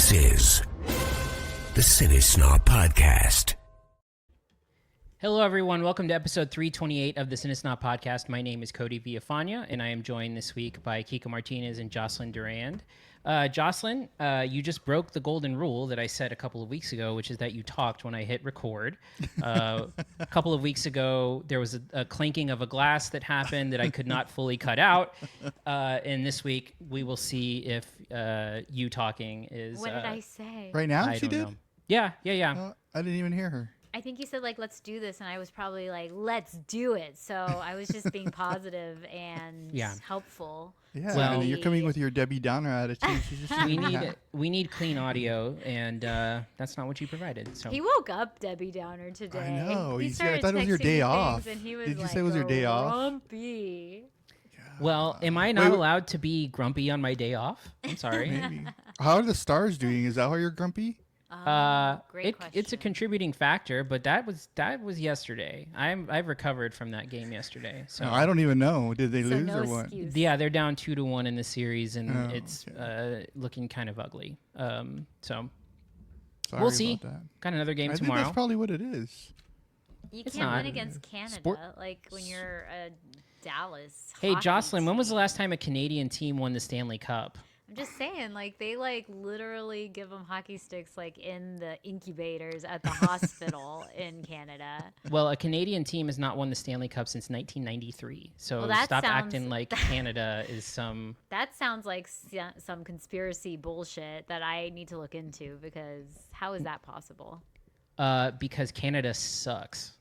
This is the CineSnob Podcast. Hello, everyone. Welcome to episode 328 of the CineSnob Podcast. My name is Cody Villafana, and I am joined this week by Kiko Martinez and Jocelyn Durand. Jocelyn, you just broke the golden rule that I said a couple of weeks ago, which is that you talked when I hit record. A couple of weeks ago, there was a clinking of a glass that happened that I could not fully cut out. And this week, we will see if you talking is... What did I say? Right now, I she don't did? know. Yeah. I didn't even hear her. I think you said, like, let's do this, and I was probably like, let's do it. So I was just being positive and helpful. Yeah, Well- you're coming with your Debbie Downer attitude. She's just We need clean audio, and that's not what you provided. So He woke up Debbie Downer today. I know. He I started thought it was your texting day me off. things, and he was Did you like, say it was your day off? grumpy. Well, am I not Wait. allowed to be grumpy on my day off? I'm sorry. Maybe. How are the stars doing? Is that why you're grumpy? Great question. It's a contributing factor, but that was yesterday. I've recovered from that game yesterday. So No, I don't even know. Did they So lose no or what? excuse. yeah, they're down 2-1 in the series, and Oh, it's looking kind of ugly. So Sorry we'll see. about that. Got another game I think tomorrow. that's probably what it is. You It's can't not. win against Canada, Sport- like when you're a Dallas. Hey, hockey Jocelyn, when was the team. last time a Canadian team won the Stanley Cup? I'm just saying, like, they, like, literally give them hockey sticks, like, in the incubators at the hospital in Canada. Well, a Canadian team has not won the Stanley Cup since 1993. So Well, that stop sounds- acting like Canada is some... That sounds like some conspiracy bullshit that I need to look into, because how is that possible? because Canada sucks.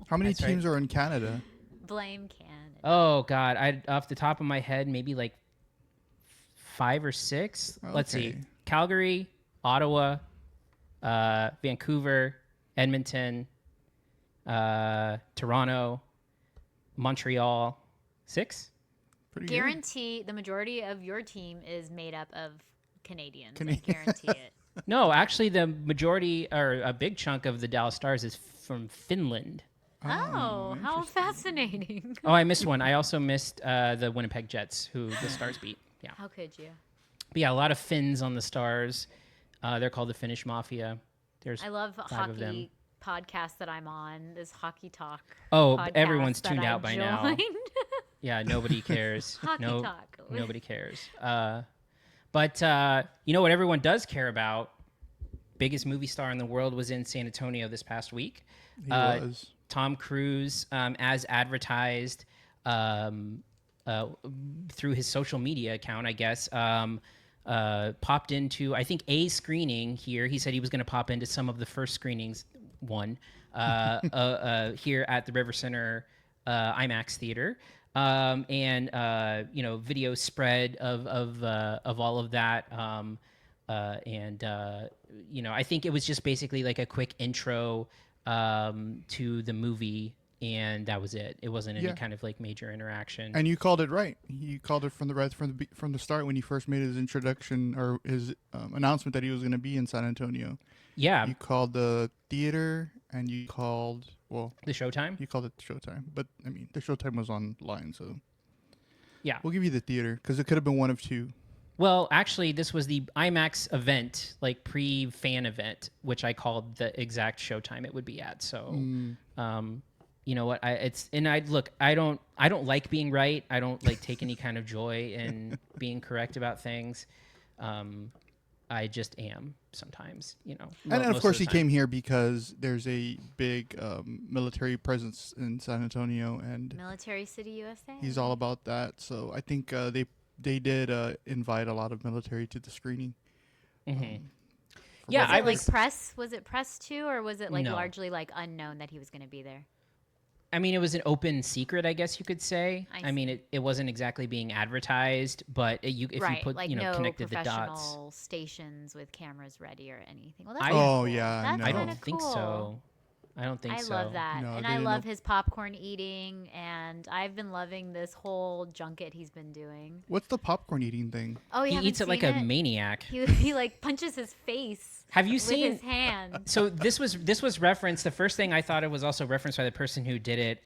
How many That's right. teams are in Canada? Blame Canada. Oh, God. Off the top of my head, maybe like 5 or 6. Let's see. Okay. Calgary, Ottawa, Vancouver, Edmonton, Toronto, Montreal. 6? Pretty good. Guarantee the majority of your team is made up of Canadians. Canadian. I guarantee it. No, actually, the majority or a big chunk of the Dallas Stars is from Finland. Oh, how fascinating. Oh, I missed one. I also missed the Winnipeg Jets, who the Stars beat. Yeah. How could you? But yeah, a lot of Finns on the Stars. They're called the Finnish Mafia. There's I love 5 of them. hockey podcasts that I'm on. This Hockey Talk. Oh, podcast everyone's that tuned I out by now. joined. Yeah, nobody cares. Hockey Talk. Nobody cares. But you know what everyone does care about? Biggest movie star in the world was in San Antonio this past week. He was. Tom Cruise, as advertised through his social media account, I guess, popped into, I think, a screening here. He said he was going to pop into some of the first screenings, here at the River Center IMAX Theater. Video spread of all of that. I think it was just basically like a quick intro to the movie, and that was it. It wasn't any kind of like major interaction. And you called it right. You called it from the start when he first made his introduction or his announcement that he was going to be in San Antonio. Yeah, You called the theater and you called the Showtime. you called it Showtime, but I mean the Showtime was online, so Yeah. we'll give you the theater because it could have been one of two. Well, actually, this was the IMAX event, like pre-fan event, which I called the exact showtime it would be at. So, you know what? I don't like being right. I don't like take any kind of joy in being correct about things. I just am sometimes, you know. And most of course the he time. came here because there's a big military presence in San Antonio, and Military City, USA. he's all about that. So I think they did invite a lot of military to the screening. Mhm. For Yeah, Was both it I of like was- them. press? Was it press too, or was it like No. largely like unknown that he was going to be there? I mean, it was an open secret, I guess you could say. I I mean, it wasn't exactly being advertised, but if you put, like no, no connected the professional dots. stations with cameras ready or anything. Well, that's I- kinda Oh, cool. yeah, That's no. I kinda don't think cool. so. I don't think I so. love that, No, and they I didn't love know- his popcorn eating, and I've been loving this whole junket he's been doing. What's the popcorn eating thing? Oh, He you haven't eats it like seen a maniac. He like punches his face. Have you with seen? his hand? So this was referenced. The first thing I thought it was also referenced by the person who did it.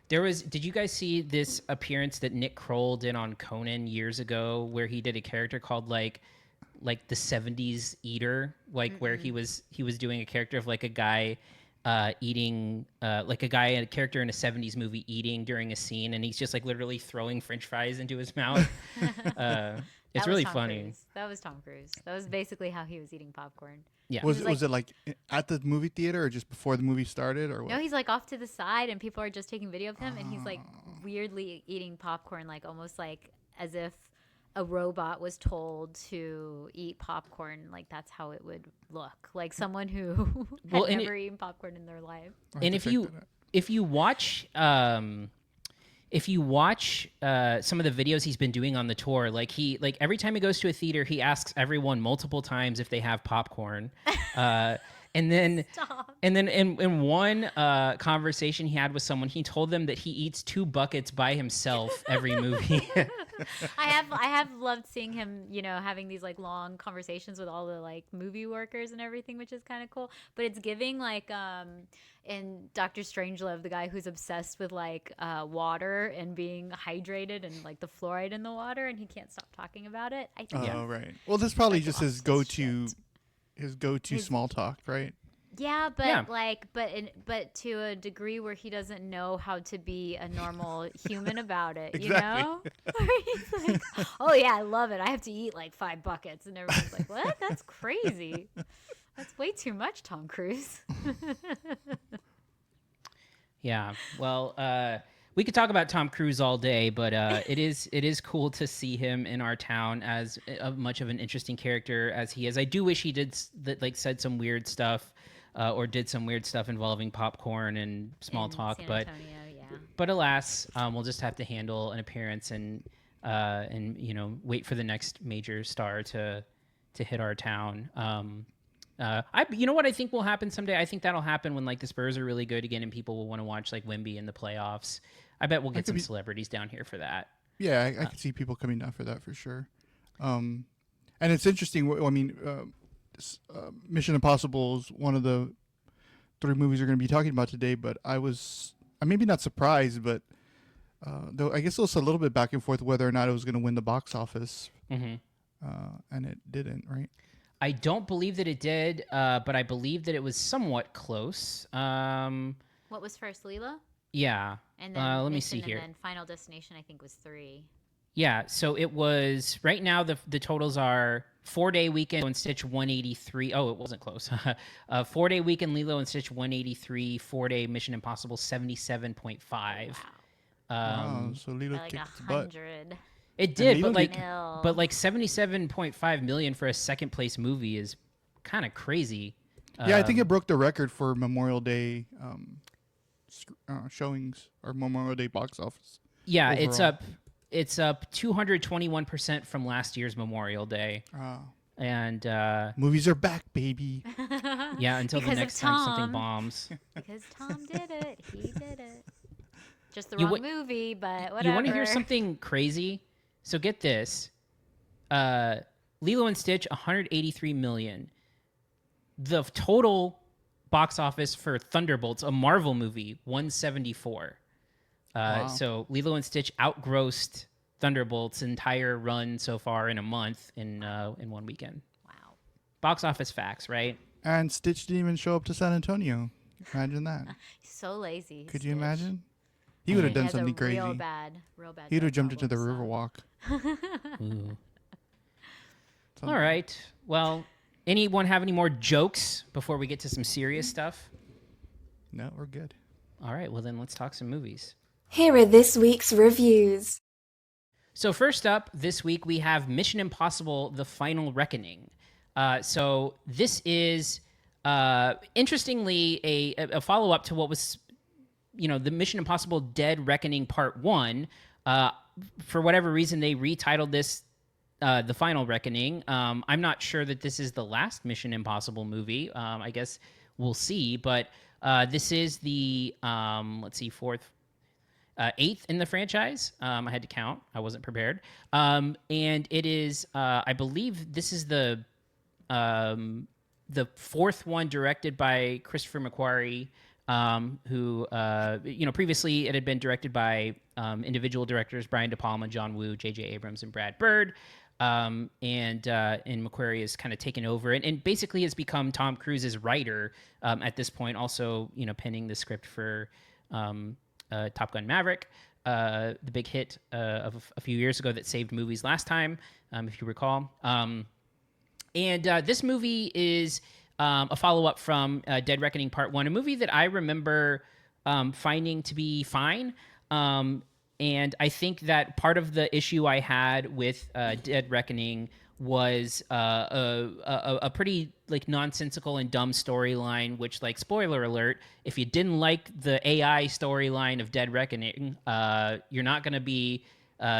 Did you guys see this appearance that Nick Kroll did on Conan years ago, where he did a character called like like the 70s eater, like where he was doing a character of like a guy eating like a character in a 70s movie eating during a scene, and he's just like literally throwing french fries into his mouth. It's really funny. Cruise. That was Tom Cruise. That was basically how he was eating popcorn. Yeah. Was it like at the movie theater or just before the movie started or what? No, he's like off to the side and people are just taking video of him and he's like weirdly eating popcorn, like almost like as if a robot was told to eat popcorn. Like that's how it would look. Like someone who had never eaten popcorn in their life. And if you watch some of the videos he's been doing on the tour, like every time he goes to a theater, he asks everyone multiple times if they have popcorn. And then in one conversation he had with someone, he told them that he eats 2 buckets by himself every movie. I have loved seeing him, you know, having these like long conversations with all the like movie workers and everything, which is kind of cool. But it's giving like in Dr. Strangelove, the guy who's obsessed with like water and being hydrated and like the fluoride in the water, and he can't stop talking about it. I think. Oh, right. Well, this is probably just his go-to small talk, right? Yeah, but but to a degree where he doesn't know how to be a normal human about it, you know? Where he's like, oh yeah, I love it. I have to eat like 5 buckets, and everyone's like, what? That's crazy. That's way too much, Tom Cruise. Yeah. Well, we could talk about Tom Cruise all day, but it is cool to see him in our town as much of an interesting character as he is. I do wish he said some weird stuff. Or did some weird stuff involving popcorn and small talk, but alas, we'll just have to handle an appearance and you know, wait for the next major star to hit our town. You know what I think will happen someday? I think that'll happen when like the Spurs are really good again and people will want to watch like Wemby in the playoffs. I bet we'll get some celebrities down here for that. Yeah, I could see people coming down for that for sure. And it's interesting. I mean. Mission Impossible is one of the 3 movies we're going to be talking about today, but I'm maybe not surprised, but though I guess it was a little bit back and forth whether or not it was going to win the box office, and it didn't, right? I don't believe that it did, but I believe that it was somewhat close. What was first, Lilo? Yeah. And then let me see here. And then Final Destination, I think, was 3. Yeah, so it was right now. The totals are 4-day weekend Lilo and Stitch 183. Oh, it wasn't close. 4-day weekend Lilo and Stitch 183. 4-day Mission Impossible 77.5. Wow. So Lilo like kicked its butt. 100. It did, but like 77.5 million for a second place movie is kind of crazy. Yeah, I think it broke the record for Memorial Day showings or Memorial Day box office. Yeah, overall. It's up 221% from last year's Memorial Day. Oh. And movies are back, baby. Yeah, until the next time something bombs. Because Tom did it. He did it. Just the wrong movie, but whatever. You want to hear something crazy? So get this. Lilo and Stitch, 183 million. The total box office for Thunderbolts, a Marvel movie, 174. Wow. So Lilo and Stitch outgrossed Thunderbolts' entire run so far in a month in 1 weekend. Wow. Box office facts, right? And Stitch didn't even show up to San Antonio. Imagine that. He's so lazy. Could you imagine? He would have done something crazy. Real bad. He would have jumped into the Riverwalk. All right. Well, anyone have any more jokes before we get to some serious stuff? No, we're good. All right. Well, then let's talk some movies. Here are this week's reviews. So first up this week, we have Mission Impossible: The Final Reckoning. So this is, interestingly, a follow-up to what was, you know, the Mission Impossible: Dead Reckoning Part 1. For whatever reason, they retitled this The Final Reckoning. I'm not sure that this is the last Mission Impossible movie. I guess we'll see. But this is the, eighth in the franchise. I had to count. I wasn't prepared. And it is, I believe this is the fourth one directed by Christopher McQuarrie, who, previously it had been directed by individual directors Brian De Palma, John Woo, J.J. Abrams, and Brad Bird. and McQuarrie is kind of taken over and basically has become Tom Cruise's writer at this point. Also, penning the script for Top Gun Maverick, the big hit of a few years ago that saved movies last time, if you recall. And this movie is a follow-up from Dead Reckoning Part 1, a movie that I remember finding to be fine. And I think that part of the issue I had with Dead Reckoning was a pretty nonsensical and dumb storyline, which, spoiler alert, if you didn't like the AI storyline of Dead Reckoning, you're not going to be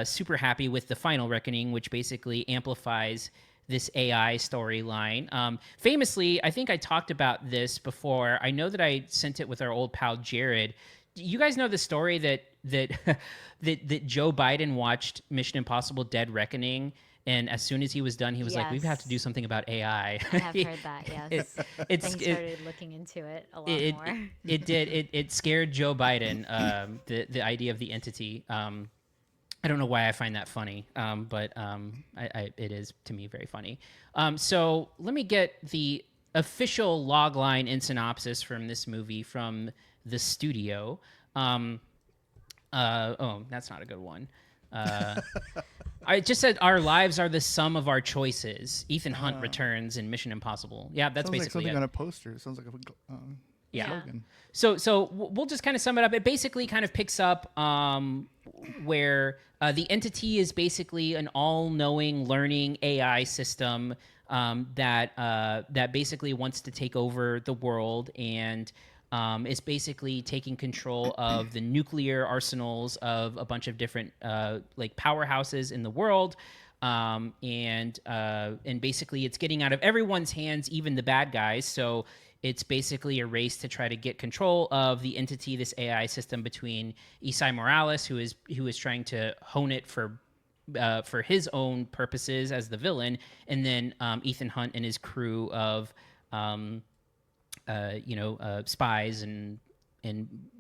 super happy with the final Reckoning, which basically amplifies this AI storyline. Famously, I think I talked about this before. I know that I sent it with our old pal Jared. You guys know the story that Joe Biden watched Mission Impossible: Dead Reckoning, and as soon as he was done, he was like, "We have to do something about AI." I have heard that. Yes, Things started looking into it a lot more. It did. It scared Joe Biden. The idea of the entity. I don't know why I find that funny, but it is to me very funny. So let me get the official logline and synopsis from this movie from the studio. That's not a good one. I just said our lives are the sum of our choices. Ethan Hunt returns in Mission Impossible. Yeah, that's sounds basically like something it. on a poster. It sounds like a slogan. So we'll just kind of sum it up. It basically kind of picks up where the entity is basically an all-knowing, learning AI system that basically wants to take over the world and is basically taking control of the nuclear arsenals of a bunch of different powerhouses in the world. And basically it's getting out of everyone's hands, even the bad guys. So it's basically a race to try to get control of the entity, this AI system, between Isai Morales, who is trying to hone it for his own purposes as the villain, and then Ethan Hunt and his crew of spies and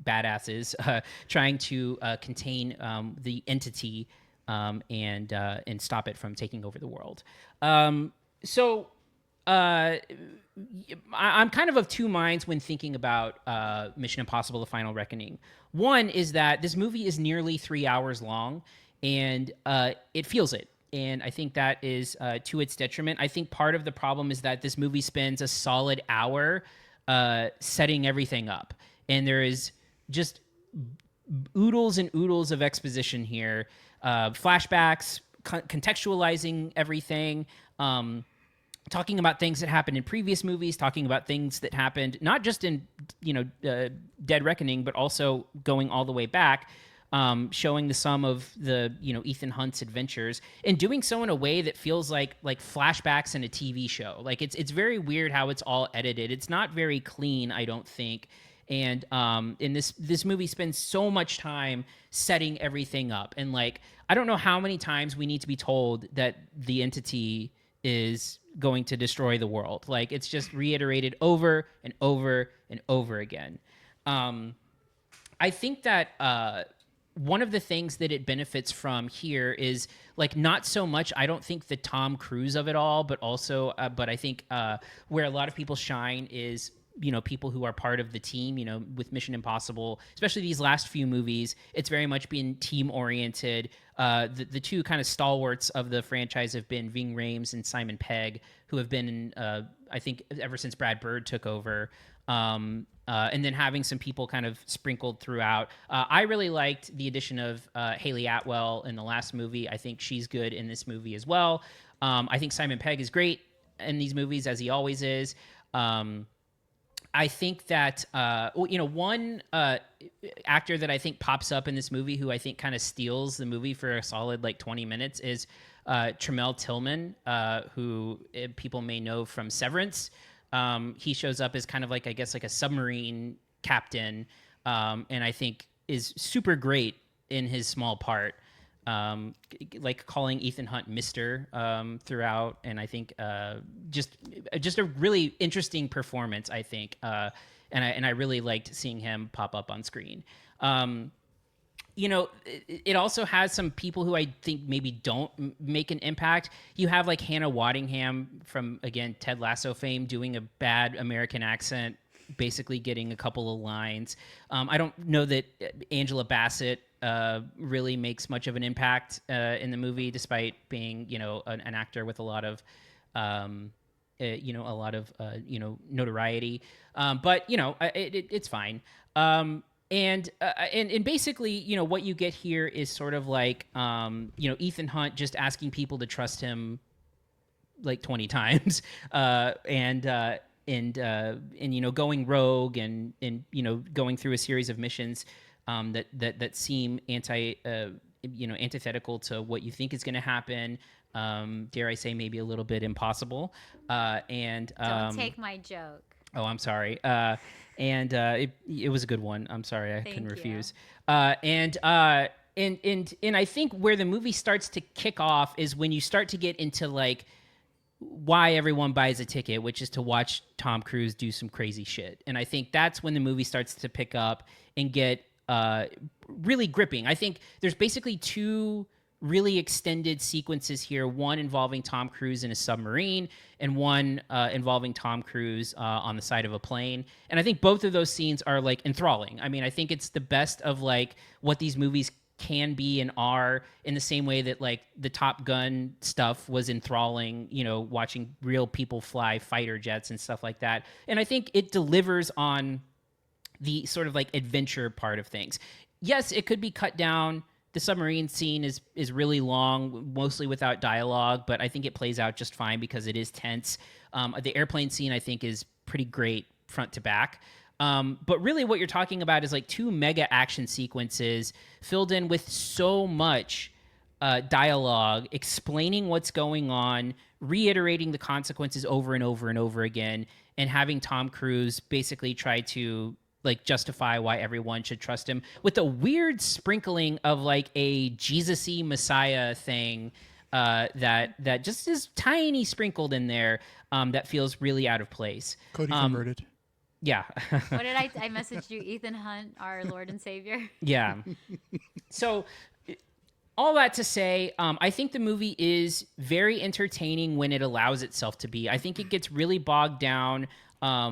badasses trying to contain the entity and stop it from taking over the world. I'm kind of two minds when thinking about Mission Impossible: The Final Reckoning. One is that this movie is nearly 3 hours long, and it feels it. And I think that is to its detriment. I think part of the problem is that this movie spends a solid hour setting everything up. And there is just oodles and oodles of exposition here. Flashbacks, contextualizing everything, talking about things that happened in previous movies, talking about things that happened not just in Dead Reckoning, but also going all the way back, showing the sum of the Ethan Hunt's adventures, and doing so in a way that feels like flashbacks in a TV show. Like it's very weird how it's all edited. It's not very clean, I don't think. And in this movie spends so much time setting everything up, and I don't know how many times we need to be told that the entity is going to destroy the world. It's just reiterated over and over and over again. I think that one of the things that it benefits from here is not so much, I don't think, the Tom Cruise of it all, but also, but I think where a lot of people shine is, people who are part of the team, with Mission Impossible, especially these last few movies, it's very much been team oriented. The two kind of stalwarts of the franchise have been Ving Rhames and Simon Pegg, who have been in, I think, ever since Brad Bird took over. And then having some people kind of sprinkled throughout. I really liked the addition of Haley Atwell in the last movie. I think she's good in this movie as well. I think Simon Pegg is great in these movies, as he always is. I think that, one actor that I think pops up in this movie who I think kind of steals the movie for a solid 20 minutes is Tramell Tillman, who people may know from Severance. He shows up as kind of a submarine captain, and I think is super great in his small part, calling Ethan Hunt Mr. Throughout, and I think just a really interesting performance, I think, and I really liked seeing him pop up on screen. you know, it also has some people who I think maybe don't make an impact. You have like Hannah Waddingham from, again, Ted Lasso fame doing a bad American accent, basically getting a couple of lines. I don't know that Angela Bassett really makes much of an impact in the movie, despite being, you know, an actor with a lot of, notoriety. But, you know, it's fine. And basically, you know, what you get here is sort of like, you know, Ethan Hunt just asking people to trust him like 20 times, and you know, going rogue and you know, going through a series of missions that seem antithetical to what you think is going to happen. Dare I say, maybe a little bit impossible. Don't take my joke. Oh, I'm sorry. It was a good one. I'm sorry, I couldn't refuse. And I think where the movie starts to kick off is when you start to get into like why everyone buys a ticket, which is to watch Tom Cruise do some crazy shit. And I think that's when the movie starts to pick up and get really gripping. I think there's basically two really extended sequences here, one involving Tom Cruise in a submarine and one involving Tom Cruise on the side of a plane. And I think both of those scenes are like enthralling. I mean, I think it's the best of like what these movies can be and are, in the same way that like the Top Gun stuff was enthralling, you know, watching real people fly fighter jets and stuff like that. And I think it delivers on the sort of like adventure part of things. Yes, it could be cut down. The submarine scene is really long, mostly without dialogue, but I think it plays out just fine because it is tense. The airplane scene, I think, is pretty great front to back. But really what you're talking about is like two mega action sequences filled in with so much dialogue, explaining what's going on, reiterating the consequences over and over and over again, and having Tom Cruise basically try to like justify why everyone should trust him with a weird sprinkling of like a Jesus-y Messiah thing that just is tiny sprinkled in there that feels really out of place. Cody converted. Yeah. What did I messaged you? Ethan Hunt, our Lord and Savior. Yeah. So all that to say, I think the movie is very entertaining when it allows itself to be. I think it gets really bogged down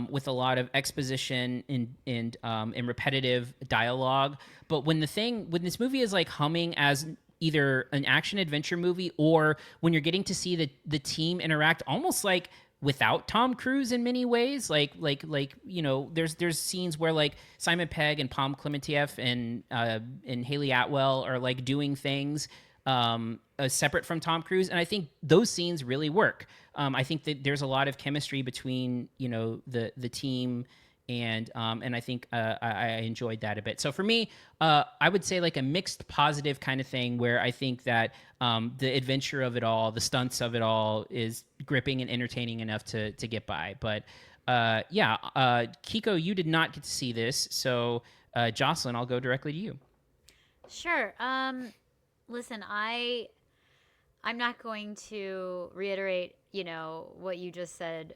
with a lot of exposition and repetitive dialogue. But when this movie is like humming as either an action adventure movie, or when you're getting to see the team interact almost like without Tom Cruise in many ways, like you know, there's scenes where like Simon Pegg and Palm Clementieff and Haley Atwell are like doing things separate from Tom Cruise, and I think those scenes really work. I think that there's a lot of chemistry between, you know, the team, and I think I enjoyed that a bit. So for me, I would say like a mixed positive kind of thing, where I think that the adventure of it all, the stunts of it all, is gripping and entertaining enough to get by. But Kiko, you did not get to see this, so Jocelyn, I'll go directly to you. Sure. Listen, I'm not going to reiterate, you know, what you just said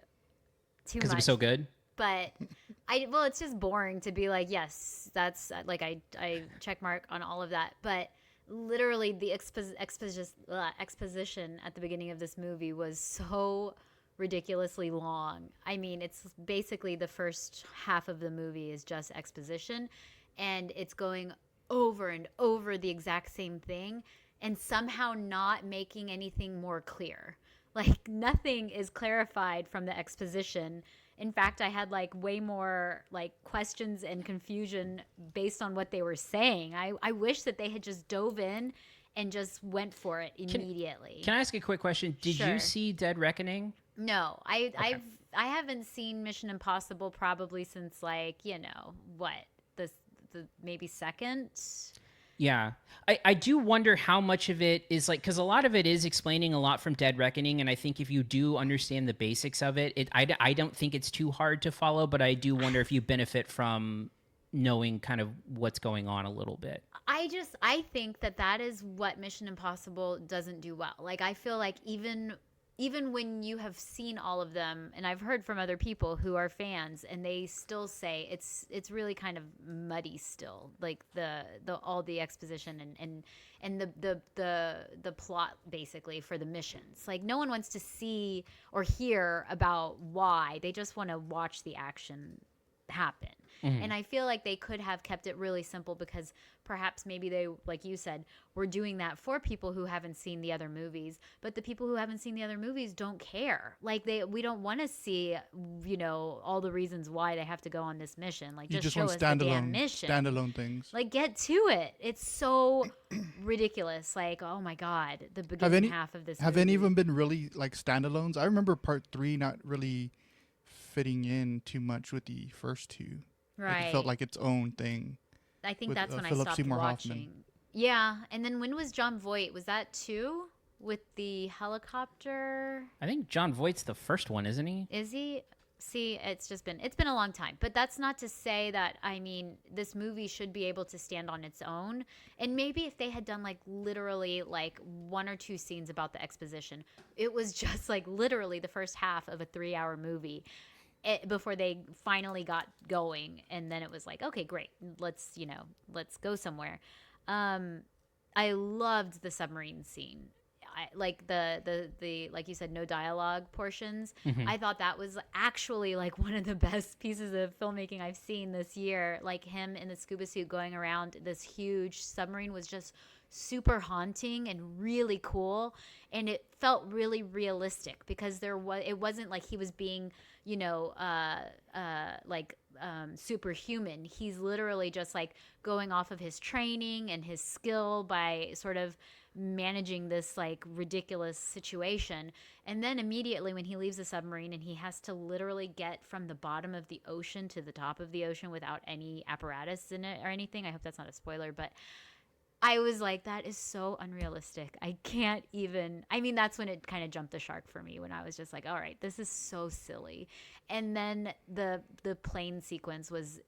too much. Because it was so good? But it's just boring to be like, yes, that's like, I check mark on all of that. But literally the exposition at the beginning of this movie was so ridiculously long. I mean, it's basically the first half of the movie is just exposition, and it's going over and over the exact same thing, and somehow not making anything more clear. Like, nothing is clarified from the exposition. In fact, I had like way more like questions and confusion based on what they were saying. I wish that they had just dove in and just went for it immediately. Can I ask a quick question? Did you see Dead Reckoning? No, I haven't seen Mission Impossible probably since, like, you know, what, the maybe second. Yeah. I do wonder how much of it is like, because a lot of it is explaining a lot from Dead Reckoning, and I think if you do understand the basics of it, I don't think it's too hard to follow, but I do wonder if you benefit from knowing kind of what's going on a little bit. I think that is what Mission Impossible doesn't do well. Like, I feel like even even when you have seen all of them, and I've heard from other people who are fans, and they still say it's really kind of muddy still, like the all the exposition and the plot basically for the missions. Like no one wants to see or hear about why. They just want to watch the action happen. And I feel like they could have kept it really simple, because perhaps maybe they, like you said, were doing that for people who haven't seen the other movies, but the people who haven't seen the other movies don't care. Like we don't want to see, all the reasons why they have to go on this mission. Like You just show want us the damn mission. standalone things. Like get to it. It's so ridiculous. Like, oh my God, the beginning half of this Have movie. any of them been really like standalones? I remember part 3 not really fitting in too much with the first two. Right. Like it felt like its own thing. I think with, that's when I Philip stopped Seymour watching. Hoffman. Yeah, and then when was John Voight? Was that 2 with the helicopter? I think John Voight's the first one, isn't he? Is he? See, it's been a long time, but that's not to say that, I mean, this movie should be able to stand on its own. And maybe if they had done like literally like 1 or 2 scenes about the exposition, it was just like literally the first half of a 3-hour movie. Before they finally got going, and then it was like, okay, great, let's go somewhere. I loved the submarine scene. I like the like you said, no dialogue portions. I thought that was actually like one of the best pieces of filmmaking I've seen this year. Like him in the scuba suit going around this huge submarine was just super haunting and really cool, and it felt really realistic, because it wasn't like he was being superhuman. He's literally just like going off of his training and his skill by sort of managing this like ridiculous situation. And then immediately when he leaves the submarine and he has to literally get from the bottom of the ocean to the top of the ocean without any apparatus in it or anything. I hope that's not a spoiler, but I was like, that is so unrealistic. I can't even, I mean, that's when it kind of jumped the shark for me, when I was just like, all right, this is so silly. And then the plane sequence was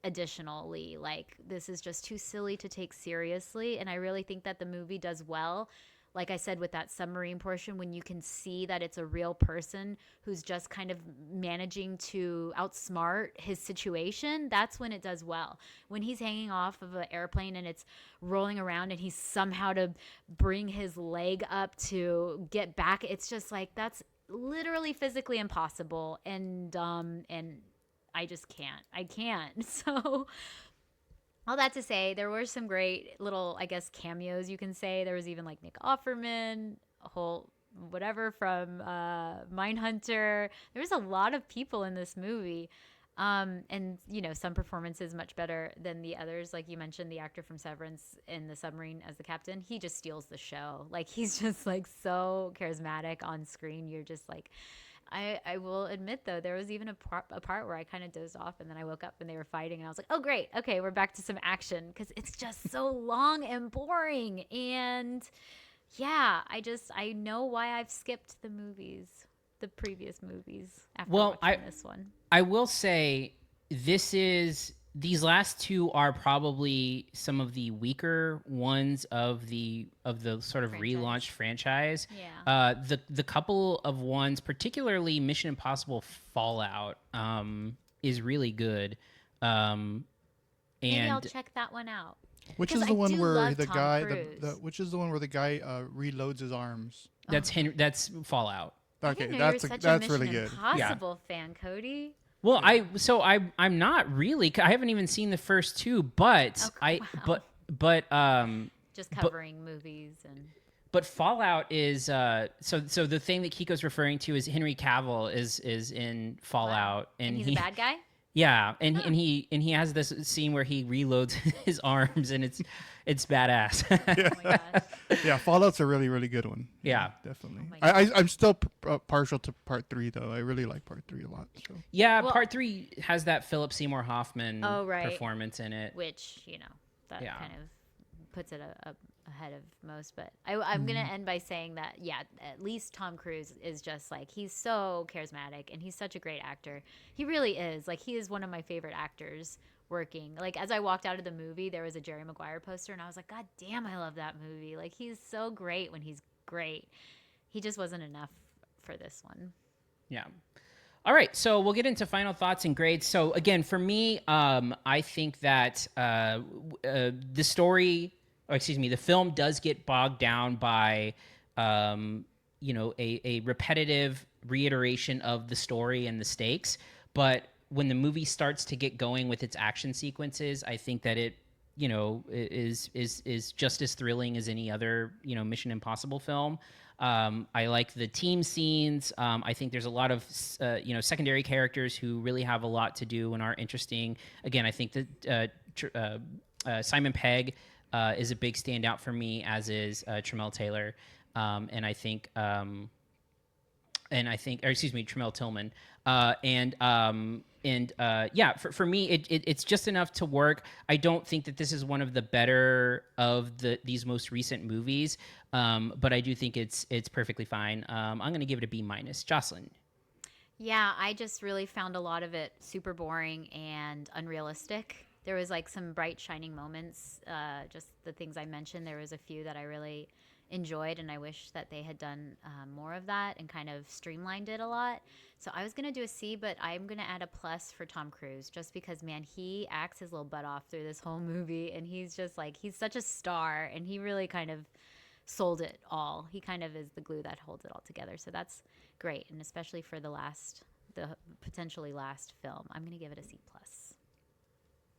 additionally like, this is just too silly to take seriously. And I really think that the movie does well, like I said, with that submarine portion, when you can see that it's a real person who's just kind of managing to outsmart his situation, that's when it does well. When he's hanging off of an airplane and it's rolling around and he's somehow to bring his leg up to get back, it's just like, that's literally physically impossible. And I just can't. I can't. So all that to say, there were some great little, I guess, cameos, you can say. There was even like Nick Offerman, a whole whatever from Mindhunter. There was a lot of people in this movie. And, some performances much better than the others. Like you mentioned, the actor from Severance in the submarine as the captain, he just steals the show. Like he's just like so charismatic on screen. You're just like, I will admit, though, there was even a part where I kind of dozed off, and then I woke up and they were fighting, and I was like, oh, great. Okay, we're back to some action, because it's just so long and boring. And, yeah, I know why I've skipped the previous movies after watching this one. I will say these last two are probably some of the weaker ones of the sort of relaunched franchise. Yeah. The couple of ones, particularly Mission Impossible Fallout, is really good. Maybe I'll check that one out. Which is the one where the guy reloads his arms? That's Fallout. Okay, that's really good. Impossible fan, Cody. Well, I'm not really. I haven't even seen the first two, but just covering movies and. But Fallout is so the thing that Kiko's referring to is Henry Cavill is in Fallout, and he's a bad guy. Yeah, and he has this scene where he reloads his arms, and it's badass. Oh my gosh. Yeah, Fallout's a really, really good one. Yeah, definitely. Oh I'm still partial to part 3, though. I really like part 3 a lot. So. Yeah, part 3 has that Philip Seymour Hoffman performance in it, which kind of puts it ahead of most. But I'm gonna end by saying that at least Tom Cruise is just like, he's so charismatic and he's such a great actor. He really is. Like, he is one of my favorite actors working. Like, as I walked out of the movie, there was a Jerry Maguire poster, and I was like, God damn, I love that movie. Like, he's so great when he's great. He just wasn't enough for this one. Yeah. All right, so we'll get into final thoughts and grades. So again, for me, I think that the film does get bogged down by, a repetitive reiteration of the story and the stakes. But when the movie starts to get going with its action sequences, I think that it, is just as thrilling as any other, Mission Impossible film. I like the team scenes. I think there's a lot of, secondary characters who really have a lot to do and are interesting. Again, I think that Simon Pegg is a big standout for me, as is Tremel Taylor. Tremel Tillman. For me, it's just enough to work. I don't think that this is one of the better of these most recent movies, but I do think it's perfectly fine. I'm going to give it a B-. Jocelyn. Yeah, I just really found a lot of it super boring and unrealistic. There was like some bright shining moments, just the things I mentioned. There was a few that I really enjoyed, and I wish that they had done more of that and kind of streamlined it a lot. So I was going to do a C, but I'm going to add a plus for Tom Cruise, just because, man, he acts his little butt off through this whole movie, and he's just like, he's such a star, and he really kind of sold it all. He kind of is the glue that holds it all together. So that's great, and especially for the potentially last film, I'm going to give it a C+.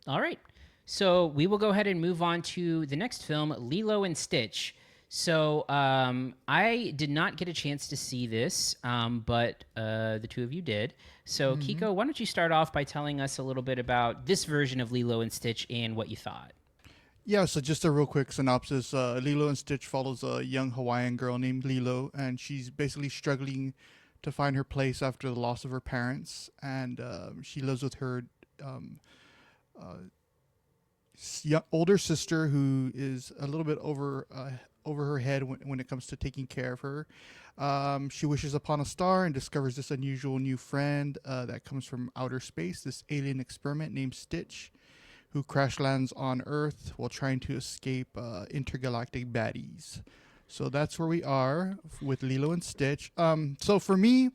All right. So we will go ahead and move on to the next film, Lilo and Stitch. So I did not get a chance to see this, but the two of you did. So Kiko, why don't you start off by telling us a little bit about this version of Lilo and Stitch and what you thought? Yeah, so just a real quick synopsis. Lilo and Stitch follows a young Hawaiian girl named Lilo, and she's basically struggling to find her place after the loss of her parents. And she lives with her older sister, who is a little bit over her head when it comes to taking care of her. She wishes upon a star and discovers this unusual new friend that comes from outer space, this alien experiment named Stitch, who crash lands on Earth while trying to escape intergalactic baddies. So that's where we are with Lilo and Stitch. So for me,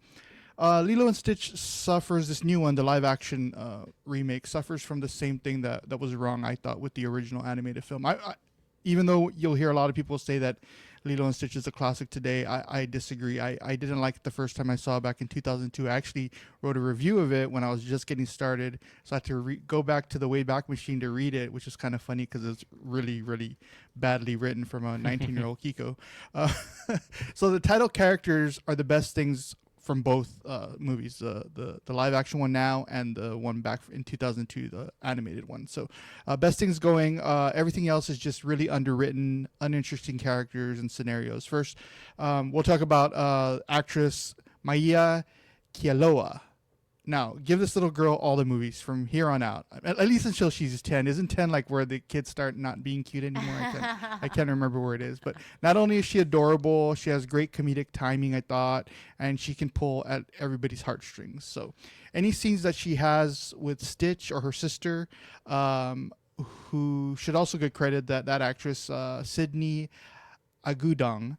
Lilo and Stitch suffers, this new one, the live action remake, suffers from the same thing that was wrong, I thought, with the original animated film. Even though you'll hear a lot of people say that Lilo and Stitch is a classic today, I disagree. I didn't like it the first time I saw it back in 2002. I actually wrote a review of it when I was just getting started, so I had to go back to the Wayback Machine to read it, which is kind of funny because it's really, really badly written from a 19-year-old Kiko. So the title characters are the best things from both movies, the live action one now and the one back in 2002, the animated one. So best things going. Everything else is just really underwritten, uninteresting characters and scenarios. First, we'll talk about actress Maia Kealoha. Now, give this little girl all the movies from here on out, at least until she's 10. Isn't 10 like where the kids start not being cute anymore? I can't remember where it is. But not only is she adorable, she has great comedic timing, I thought, and she can pull at everybody's heartstrings. So any scenes that she has with Stitch or her sister, who should also get credit, that actress, Sydney Agudong,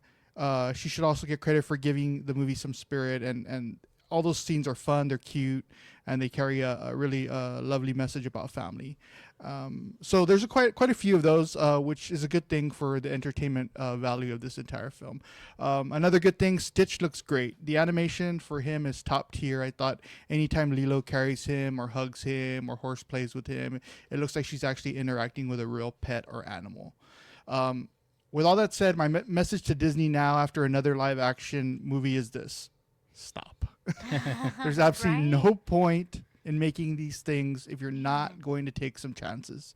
she should also get credit for giving the movie some spirit, and all those scenes are fun, they're cute, and they carry a really lovely message about family. So there's quite a few of those, which is a good thing for the entertainment value of this entire film. Another good thing, Stitch looks great. The animation for him is top tier. I thought anytime Lilo carries him or hugs him or horse plays with him, it looks like she's actually interacting with a real pet or animal. With all that said, my message to Disney now after another live action movie is this: stop. There's absolutely no point in making these things if you're not going to take some chances.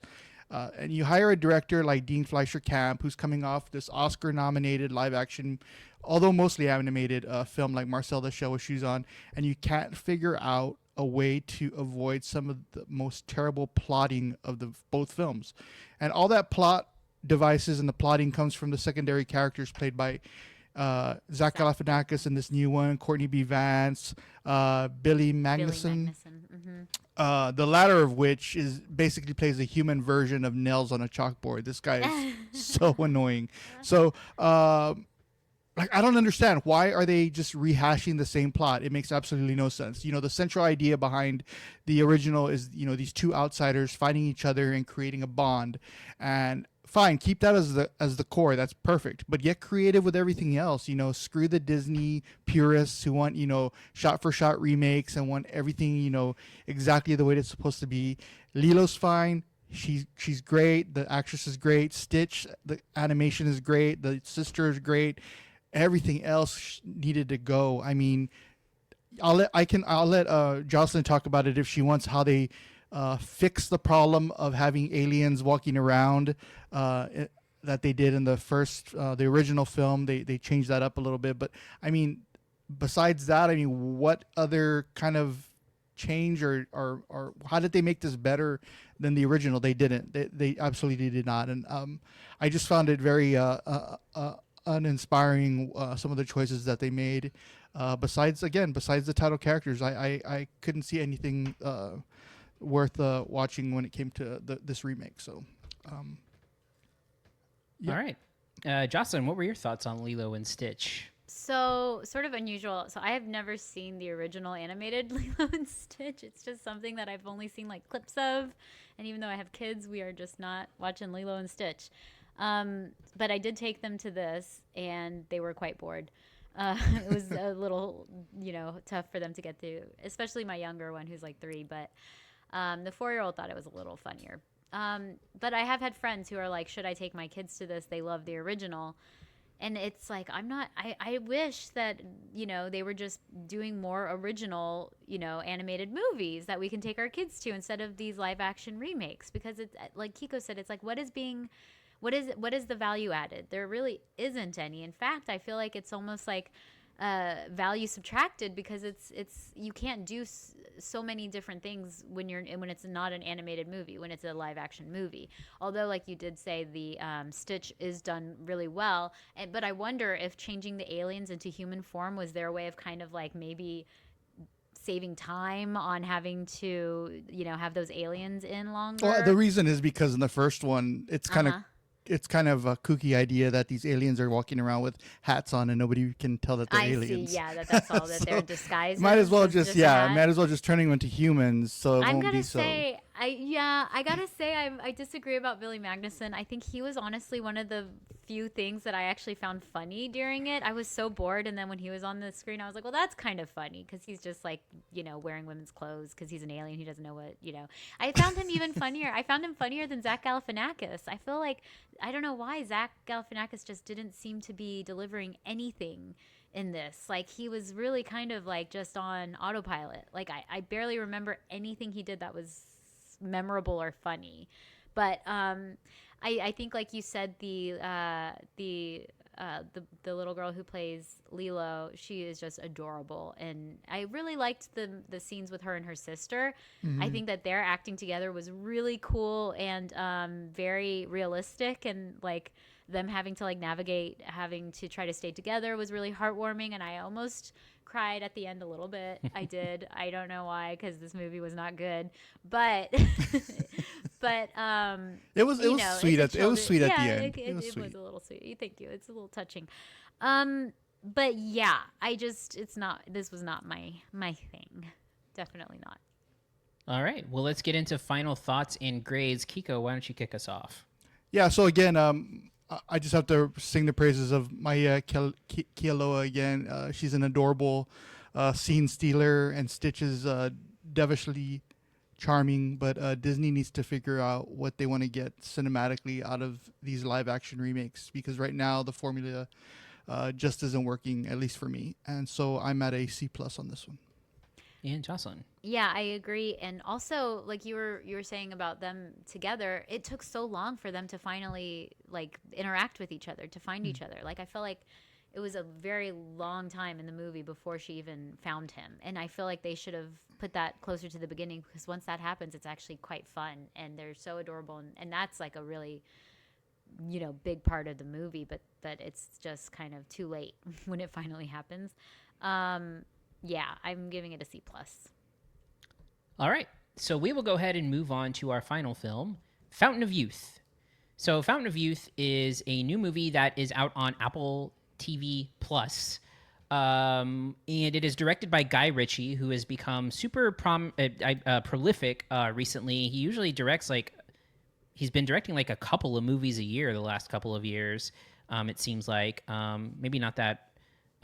And you hire a director like Dean Fleischer Camp, who's coming off this Oscar-nominated live-action, although mostly animated, film like Marcel the Shell with Shoes On, and you can't figure out a way to avoid some of the most terrible plotting of both films. And all that plot devices and the plotting comes from the secondary characters played by Zach Galifianakis in this new one, Courtney B. Vance, Billy Magnuson. The latter of which basically plays a human version of nails on a chalkboard. This guy is so annoying. So like, I don't understand, why are they just rehashing the same plot? It makes absolutely no sense. The central idea behind the original is, these two outsiders fighting each other and creating a bond. And fine, keep that as the core. That's perfect. But get creative with everything else. Screw the Disney purists who want, shot for shot remakes and want everything, exactly the way it's supposed to be. Lilo's fine. She's great. The actress is great. Stitch, the animation is great. The sister is great. Everything else needed to go. I mean, I'll let Jocelyn talk about it if she wants, how they fix the problem of having aliens walking around that they did in the original film. They changed that up a little bit, but I mean, besides that, I mean, what other kind of change or how did they make this better than the original? They didn't. They absolutely did not. And I just found it very uninspiring, some of the choices that they made. Besides the title characters, I couldn't see anything worth watching when it came to this remake. So, All right, Jocelyn, what were your thoughts on Lilo and Stitch? So, sort of unusual. So, I have never seen the original animated Lilo and Stitch. It's just something that I've only seen like clips of. And even though I have kids, we are just not watching Lilo and Stitch. But I did take them to this, and they were quite bored. It was a little, tough for them to get through, especially my younger one who's like 3. But the 4-year-old thought it was a little funnier. But I have had friends who are like, should I take my kids to this? They love the original. And it's like, I wish that, they were just doing more original, animated movies that we can take our kids to instead of these live action remakes. Because it's like Kiko said, it's like, what is the value added? There really isn't any. In fact, I feel like it's almost like value subtracted, because it's you can't do so many different things when it's not an animated movie, when it's a live action movie. Although, like you did say, the Stitch is done really well, but I wonder if changing the aliens into human form was their way of kind of like maybe saving time on having to have those aliens in longer. Well, the reason is because in the first one, it's kind of a kooky idea that these aliens are walking around with hats on and nobody can tell that they're aliens. See, yeah, that's all that they're disguised. Might as well just turning them into humans. So I'm gonna say, I gotta say, I disagree about Billy Magnuson. I think he was honestly one of the few things that I actually found funny during it. I was so bored, and then when he was on the screen, I was like, well, that's kind of funny, because he's just like, wearing women's clothes because he's an alien. He doesn't know what, I found him even funnier. I found him funnier than Zach Galifianakis. I feel like, I don't know why Zach Galifianakis just didn't seem to be delivering anything in this. Like, he was really kind of like just on autopilot. Like, I barely remember anything he did that was memorable or funny. But I think, like you said, the little girl who plays Lilo, she is just adorable, and I really liked the scenes with her and her sister. Mm-hmm. I think that their acting together was really cool and very realistic, and like them having to like navigate having to try to stay together was really heartwarming, and I almost cried at the end a little bit. I did. I don't know why, because this movie was not good, but it was sweet at the end. It was a little sweet. Thank you. It's a little touching. But yeah, this was not my thing. Definitely not. All right. Well, let's get into final thoughts and grades. Kiko, why don't you kick us off? Yeah. So again, I just have to sing the praises of Maya Kealoha again. She's an adorable scene stealer, and Stitch is devilishly charming. But Disney needs to figure out what they want to get cinematically out of these live action remakes, because right now the formula just isn't working, at least for me. And so I'm at a C+ on this one. And Jocelyn. Yeah, I agree. And also, like you were saying about them together, it took so long for them to finally like interact with each other, to find each other. Like, I feel like it was a very long time in the movie before she even found him. And I feel like they should have put that closer to the beginning, because once that happens, it's actually quite fun, and they're so adorable, and that's like a really big part of the movie, but it's just kind of too late when it finally happens. Yeah, I'm giving it a C+. All right. So we will go ahead and move on to our final film, Fountain of Youth. So Fountain of Youth is a new movie that is out on Apple TV Plus. And it is directed by Guy Ritchie, who has become super prolific recently. He usually directs he's been directing like a couple of movies a year the last couple of years. It seems like maybe not that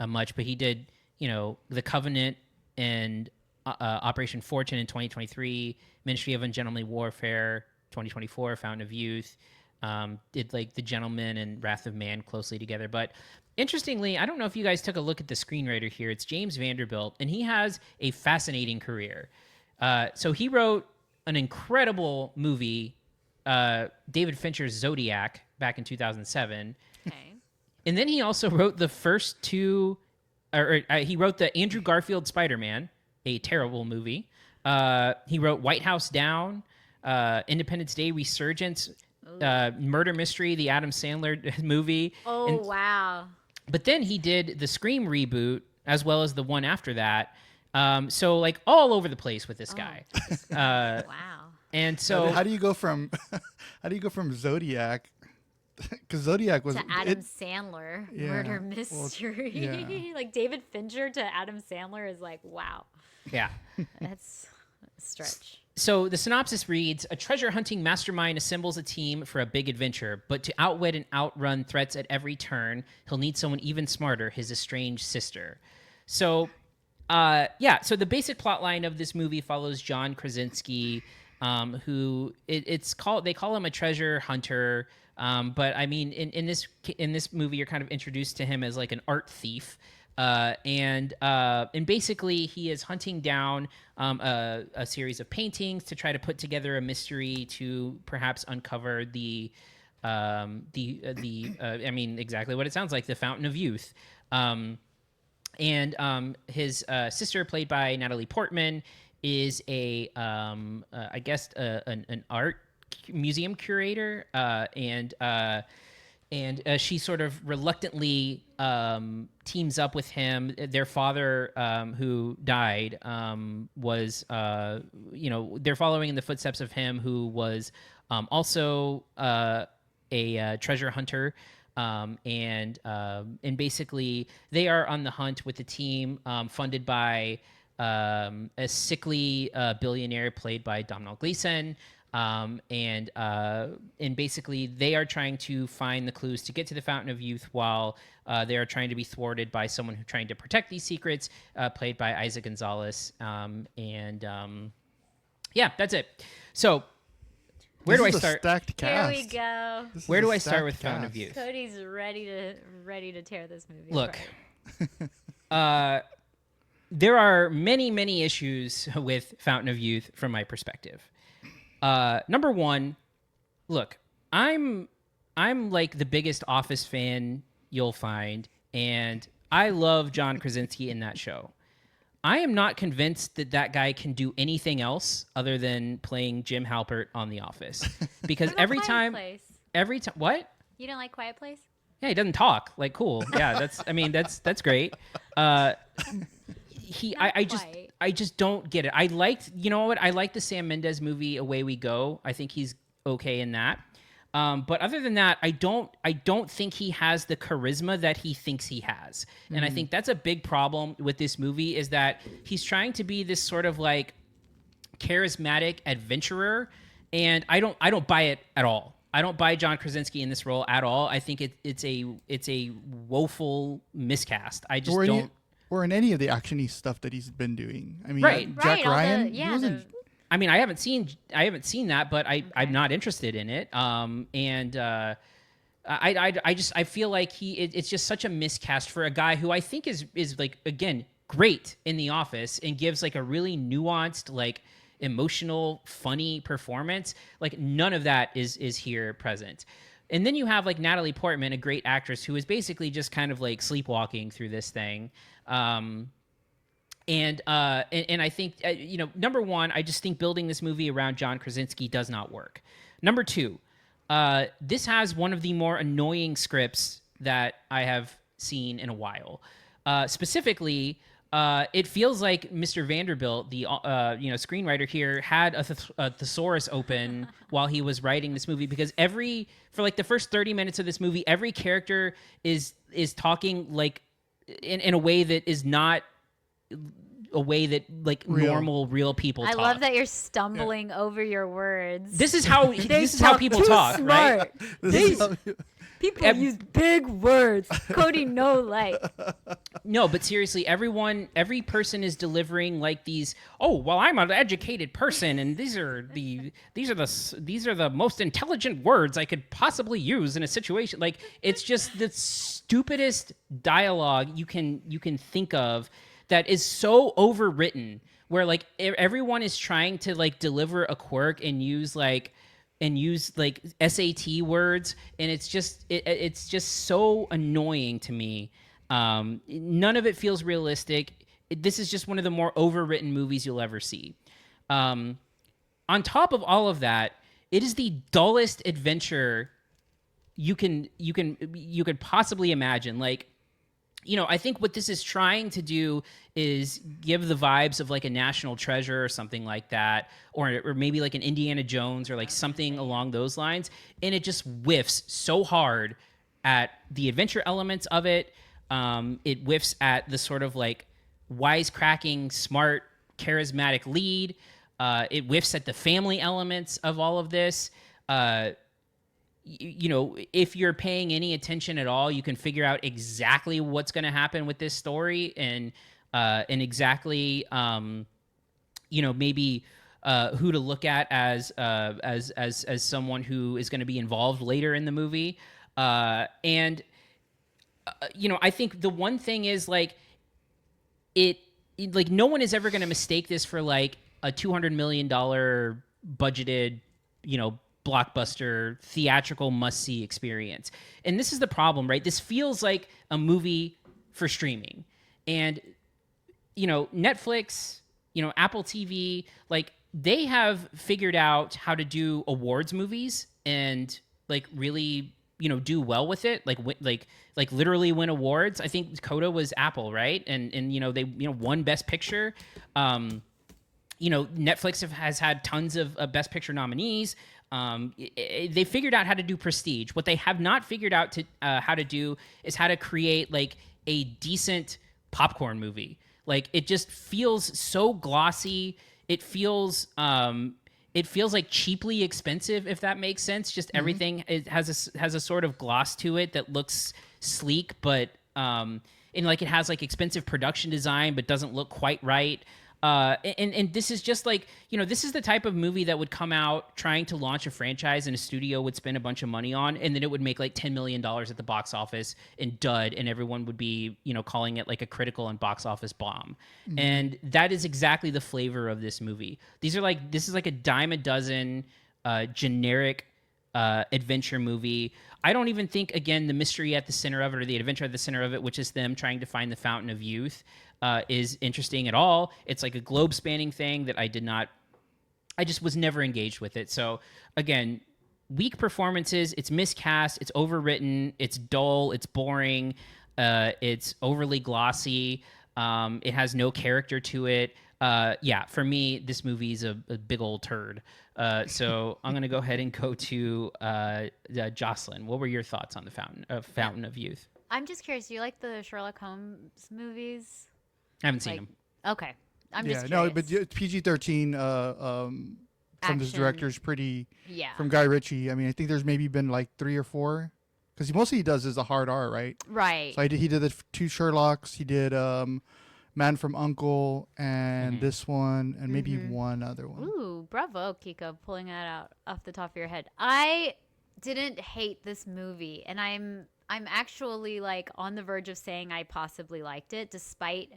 much, but he did, The Covenant and Operation Fortune in 2023, Ministry of Ungentlemanly Warfare 2024, Fountain of Youth. Did like The Gentleman and Wrath of Man closely together. But interestingly, I don't know if you guys took a look at the screenwriter here. It's James Vanderbilt, and he has a fascinating career. So he wrote an incredible movie, David Fincher's Zodiac, back in 2007. Okay. And then he also wrote the first two, he wrote the Andrew Garfield Spider-Man, a terrible movie. He wrote White House Down, Independence Day Resurgence, Murder Mystery, the Adam Sandler movie. Oh, wow. But then he did the Scream reboot as well as the one after that. So like all over the place with this guy. Wow. And so how do you go from Zodiac? Because Zodiac was to Adam Sandler, Yeah, murder mystery. yeah. Like David Fincher to Adam Sandler is like, wow, yeah. that's a stretch. So the synopsis reads, a treasure hunting mastermind assembles a team for a big adventure, but to outwit and outrun threats at every turn, he'll need someone even smarter, his estranged sister. So, so the basic plot line of this movie follows John Krasinski, who they call him a treasure hunter. But I mean, in this movie, you're kind of introduced to him as like an art thief. And basically he is hunting down a series of paintings to try to put together a mystery to perhaps uncover I mean, exactly what it sounds like, the Fountain of Youth. His sister, played by Natalie Portman, is an art museum curator, and she sort of reluctantly teams up with him. Their father, who died, was, they're following in the footsteps of him, who was also a treasure hunter. And basically they are on the hunt with the team, funded by a sickly billionaire played by Domhnall Gleeson. And basically they are trying to find the clues to get to the Fountain of Youth while they are trying to be thwarted by someone who's trying to protect these secrets, played by Isaac Gonzalez. That's it. So where do I start? Stacked cast. Here we go. Where do I start with Fountain of Youth? Cody's ready to tear this movie Look, apart. there are many, many issues with Fountain of Youth from my perspective. Number one, look, I'm like the biggest Office fan you'll find, and I love John Krasinski in that show. I am not convinced that guy can do anything else other than playing Jim Halpert on The Office, because What about Quiet Place? What? You don't like Quiet Place? Yeah, he doesn't talk. Like, cool. Yeah, that's great. I just don't get it. I liked the Sam Mendes movie Away We Go. I think he's okay in that. But other than that, I don't think he has the charisma that he thinks he has. And I think that's a big problem with this movie, is that he's trying to be this sort of like charismatic adventurer, and I don't buy it at all. I don't buy John Krasinski in this role at all. I think it's a woeful miscast. I just don't. Or in any of the actiony stuff that he's been doing. I mean, Right. Jack Ryan. Yeah, he wasn't. I mean, I haven't seen that, but I'm not interested in it. I feel like it's just such a miscast for a guy who I think is like, again, great in The Office and gives like a really nuanced, like emotional, funny performance. Like none of that is here present. And then you have like Natalie Portman, a great actress who is basically just kind of like sleepwalking through this thing. And I think, number one, I just think building this movie around John Krasinski does not work. Number two, this has one of the more annoying scripts that I have seen in a while. Specifically, it feels like Mr. Vanderbilt, the screenwriter here, had a thesaurus open while he was writing this movie, because for like the first 30 minutes of this movie, every character is talking like in a way that is not a way that like normal real people talk. I love that you're stumbling over your words. This is how people talk, right? People use big words. Cody, no light. No, but seriously, every person is delivering like these. Oh, well, I'm an educated person, and these are the most intelligent words I could possibly use in a situation. Like, it's just the stupidest dialogue you can think of that is so overwritten, where like everyone is trying to like deliver a quirk and use SAT words, and it's just so annoying to me. None of it feels realistic. This is just one of the more overwritten movies you'll ever see. On top of all of that, it is the dullest adventure you could possibly imagine. Like, I think what this is trying to do is give the vibes of like a National Treasure or something like that, or maybe like an Indiana Jones or like something along those lines. And it just whiffs so hard at the adventure elements of it. It whiffs at the sort of like wisecracking, smart, charismatic lead. It whiffs at the family elements of all of this. If you're paying any attention at all, you can figure out exactly what's going to happen with this story, and exactly, maybe who to look at as someone who is going to be involved later in the movie. I think the one thing is like no one is ever going to mistake this for like a $200 million budgeted, blockbuster theatrical must-see experience. And this is the problem, right? This feels like a movie for streaming. And Netflix, Apple TV, like they have figured out how to do awards movies and like really do well with it, like literally win awards. I think Coda was Apple, right? And they won Best Picture. Netflix has had tons of Best Picture nominees. They figured out how to do prestige. What they have not figured out how to do is how to create like a decent popcorn movie. Like, it just feels so glossy. It feels like cheaply expensive, if that makes sense. Just everything has a sort of gloss to it that looks sleek, but and like it has like expensive production design, but doesn't look quite right. And this is just like, this is the type of movie that would come out trying to launch a franchise and a studio would spend a bunch of money on, and then it would make like $10 million at the box office and dud, and everyone would be, calling it like a critical and box office bomb. Mm-hmm. And that is exactly the flavor of this movie. This is like a dime a dozen generic adventure movie. I don't even think, again, the mystery at the center of it, or the adventure at the center of it, which is them trying to find the Fountain of Youth, is interesting at all. It's like a globe spanning thing that I just was never engaged with it. So again, weak performances, it's miscast, it's overwritten, it's dull, it's boring, it's overly glossy, it has no character to it. For me, this movie is a big old turd. So I'm going to go ahead and go to Jocelyn. What were your thoughts on the Fountain of Youth? I'm just curious. Do you like the Sherlock Holmes movies? I haven't seen them. Okay. I'm just curious. No, but PG-13 from this director is pretty. Yeah. From Guy Ritchie. I mean, I think there's maybe been like 3 or 4, because mostly he does is a hard R, right? Right. So he did the 2 Sherlocks. He did Man from U.N.C.L.E. and this one, and maybe one other one. Ooh, bravo, Kiko, pulling that out off the top of your head. I didn't hate this movie, and I'm actually like on the verge of saying I possibly liked it, despite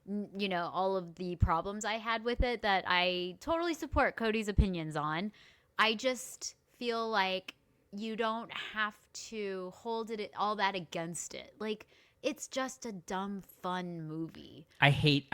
all of the problems I had with it that I totally support Cody's opinions on. I just feel like you don't have to hold it all that against it. Like, it's just a dumb, fun movie. I hate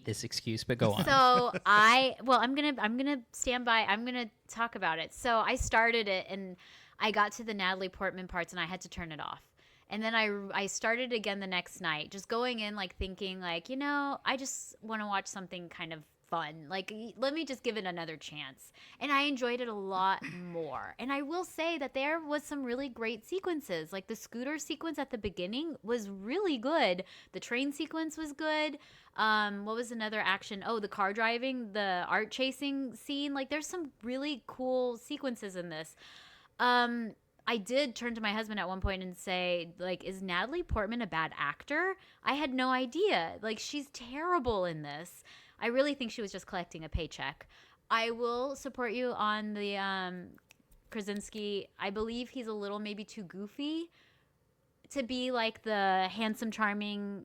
this excuse, but go on. So I'm gonna stand by. I'm gonna talk about it. So I started it and I got to the Natalie Portman parts and I had to turn it off. And then I started again the next night, just going in like thinking like, I just want to watch something kind of fun. Like, let me just give it another chance. And I enjoyed it a lot more. And I will say that there was some really great sequences. Like the scooter sequence at the beginning was really good. The train sequence was good. What was another action? Oh, the car driving, the art chasing scene. Like there's some really cool sequences in this. I did turn to my husband at one point and say, like, is Natalie Portman a bad actor? I had no idea. Like, she's terrible in this. I really think she was just collecting a paycheck. I will support you on the Krasinski. I believe he's a little maybe too goofy to be like the handsome, charming,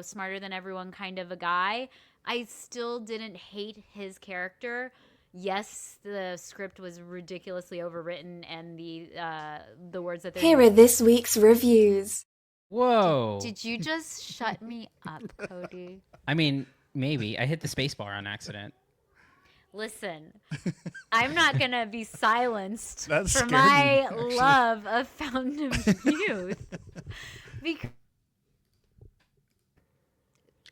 smarter than everyone kind of a guy. I still didn't hate his character. Yes, the script was ridiculously overwritten, and the words that they're Here are this week's reviews. Whoa. Did you just shut me up, Cody? I mean, maybe. I hit the space bar on accident. Listen, I'm not going to be silenced That for scared my me, actually. love of Fountain of Youth.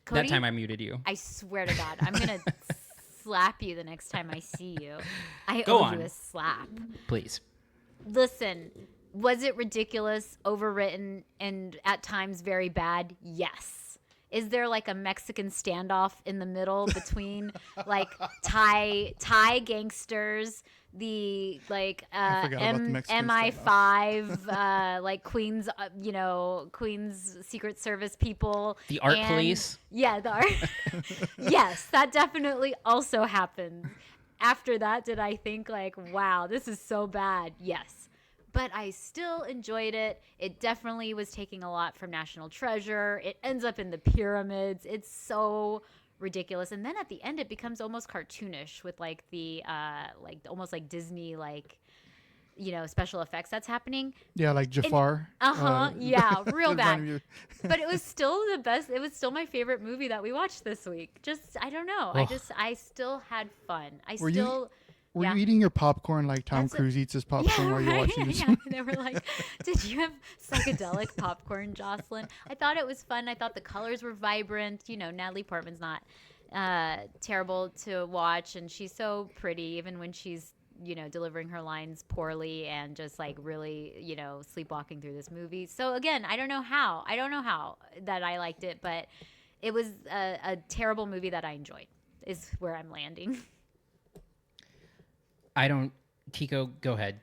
Cody, That time I muted you. I swear to God, I'm going to slap you the next time I see you. I Go owe on. you a slap. Please. Listen, was it ridiculous, overwritten, and at times very bad? Yes. Is there like a Mexican standoff in the middle between like Thai gangsters, the like I forgot about the Mexican MI5 like Queen's Queen's Secret Service people, The art and- police? Yeah, the art. Yes, that definitely also happened. After that, did I think like, wow, this is so bad? Yes. But I still enjoyed it. It definitely was taking a lot from National Treasure. It ends up in the pyramids. It's so ridiculous. And then at the end, it becomes almost cartoonish with like the like almost like Disney special effects that's happening. Yeah, like Jafar. Yeah, real bad. reminded me But it was still the best. It was still my favorite movie that we watched this week. Just I don't know. I still had fun. Were you Yeah. eating your popcorn like Tom That's Cruise eats his popcorn while you're right? watching this? Yeah, they were like, "Did you have psychedelic popcorn, Jocelyn?" I thought it was fun. I thought the colors were vibrant. Natalie Portman's not terrible to watch, and she's so pretty, even when she's delivering her lines poorly and just like really sleepwalking through this movie. So again, I don't know how that I liked it, but it was a terrible movie that I enjoyed. Is where I'm landing. Kiko, go ahead.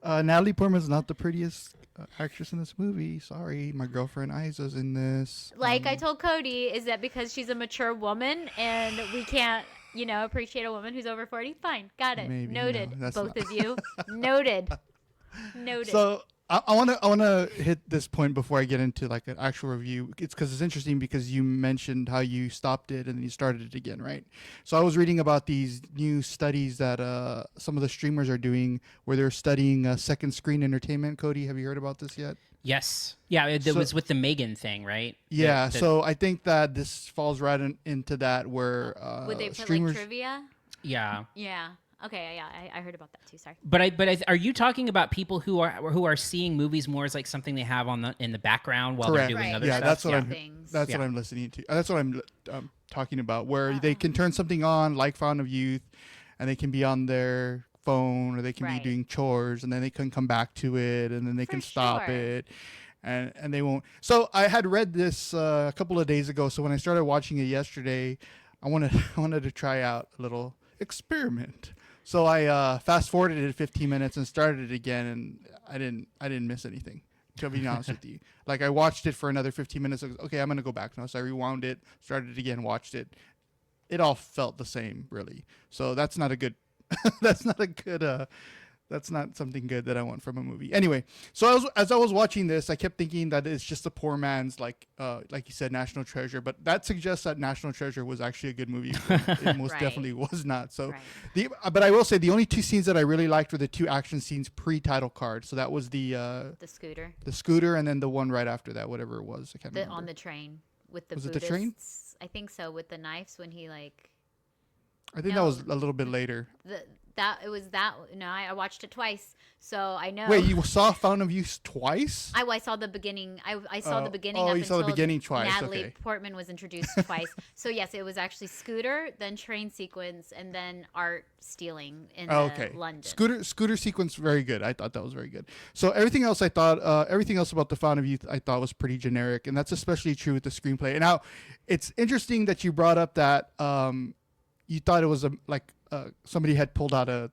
Natalie Portman's not the prettiest actress in this movie. Sorry, my girlfriend Isa's in this. Like I told Cody, is that because she's a mature woman and we can't, appreciate a woman who's over 40? Fine. Got it. Maybe, Noted. no, that's Both not- of you. Noted. Noted. So I want to hit this point before I get into like an actual review. It's because it's interesting because you mentioned how you stopped it and then you started it again, right? So I was reading about these new studies that some of the streamers are doing where they're studying second screen entertainment. Cody, have you heard about this yet? Yes. Yeah, it was with the Megan thing, right? Yeah. The- So I think that this falls right into that where Would they put streamers. like trivia? yeah. Yeah. Okay. Yeah. I heard about that too. Sorry. But are you talking about people who are seeing movies more as like something they have in the background while Correct. they're doing Right. other Yeah, stuff? that's what I'm. Things. That's what I'm listening to. That's what I'm talking about. Where they can turn something on, like Fountain of Youth, and they can be on their phone or they can be Right. doing chores, and then they can come back to it, and then they For can stop sure. it, and they won't. So I had read this a couple of days ago. So when I started watching it yesterday, I wanted to try out a little experiment. So I fast forwarded it 15 minutes and started it again, and I didn't miss anything. To be honest with you, like I watched it for another 15 minutes. Okay, I'm gonna go back now. So I rewound it, started it again, watched it. It all felt the same, really. So that's not a good. That's not a good. That's not something good that I want from a movie. Anyway, so as I was watching this, I kept thinking that it's just a poor man's like you said, National Treasure. But that suggests that National Treasure was actually a good movie. It most Right. definitely was not. So, Right. but I will say the only two scenes that I really liked were the two action scenes pre-title card. So that was the scooter and then the one right after that, whatever it was. I can't remember. On the train with the Was it Buddhists. the train? I think so. With the knives when he like I think no. that was a little bit later. I watched it twice, so I know. Wait, you saw Fountain of Youth twice? I saw the beginning. I saw the beginning. Oh, up you saw the until beginning twice, Natalie okay. Portman was introduced twice. So yes, it was actually Scooter, then train sequence, and then art stealing in London. Scooter sequence, very good. I thought that was very good. So everything else about the Fountain of Youth I thought was pretty generic, and that's especially true with the screenplay. And now, it's interesting that you brought up that you thought it was somebody had pulled out a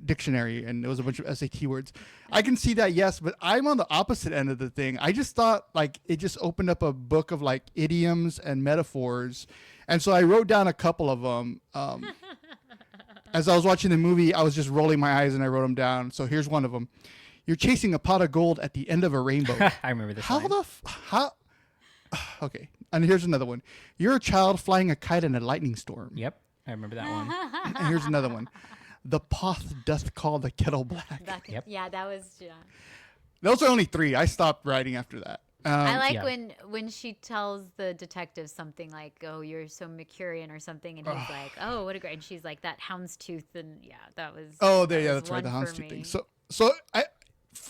dictionary and it was a bunch of SAT words. I can see that, yes, but I'm on the opposite end of the thing. I just thought like it just opened up a book of like idioms and metaphors, and so I wrote down a couple of them. As I was watching the movie, I was just rolling my eyes and I wrote them down. So here's one of them: "You're chasing a pot of gold at the end of a rainbow." I remember this. How line. how? Okay, and here's another one: "You're a child flying a kite in a lightning storm." Yep, I remember that one. And here's another one: "The pot doth call the kettle black." Yep. Yeah, that was. Yeah. Those are only 3. I stopped writing after that. I like yeah. when she tells the detective something like, "Oh, you're so Mercurian" or something, and he's like, "Oh, what a great!" And she's like, "That houndstooth," and yeah, that was. That's right, the houndstooth thing. So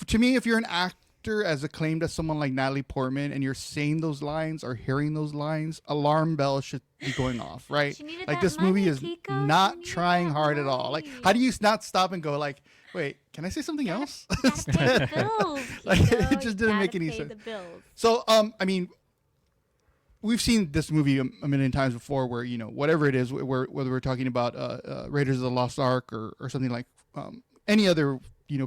to me, if you're an actor as acclaimed as someone like Natalie Portman, and you're saying those lines or hearing those lines, alarm bells should be going off, right? She needed Like that this movie money, is Kiko. She not needed trying that hard at all. Like, money. how do you not stop and go like, wait, can I say something else? You gotta pay the bills. Like, Kiko. it just didn't You make gotta any pay sense. The bills. So, I mean, we've seen this movie a million times before where, whatever it is, whether we're talking about Raiders of the Lost Ark or something like any other,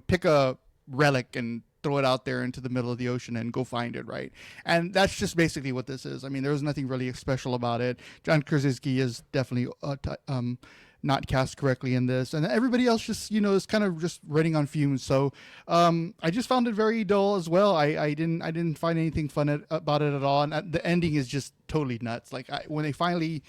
pick a relic and throw it out there into the middle of the ocean and go find it, right? And that's just basically what this is. I mean, there was nothing really special about it. John Krasinski is definitely not cast correctly in this, and everybody else just is kind of just running on fumes. So I just found it very dull as well. I didn't find anything fun about it at all, and the ending is just totally nuts. Like when they finally,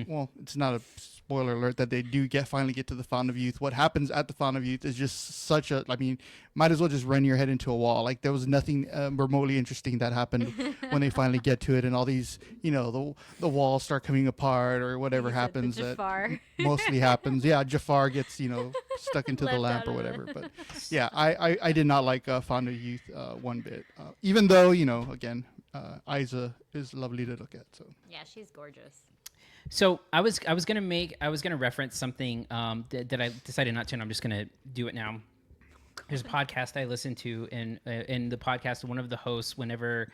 well, it's not a spoiler alert that they do finally get to the Fountain of Youth. What happens at the Fountain of Youth is just I mean, might as well just run your head into a wall. Like there was nothing remotely interesting that happened when they finally get to it, and all these, the walls start coming apart or whatever happens. That mostly happens. Yeah, Jafar gets, stuck into the lamp or whatever. But yeah, I did not like Fountain of Youth one bit. Even though, again, Isa is lovely to look at. So Yeah, she's gorgeous. So I was gonna reference something that I decided not to, and I'm just gonna do it now. There's a podcast I listen to, and in the podcast, one of the hosts, whenever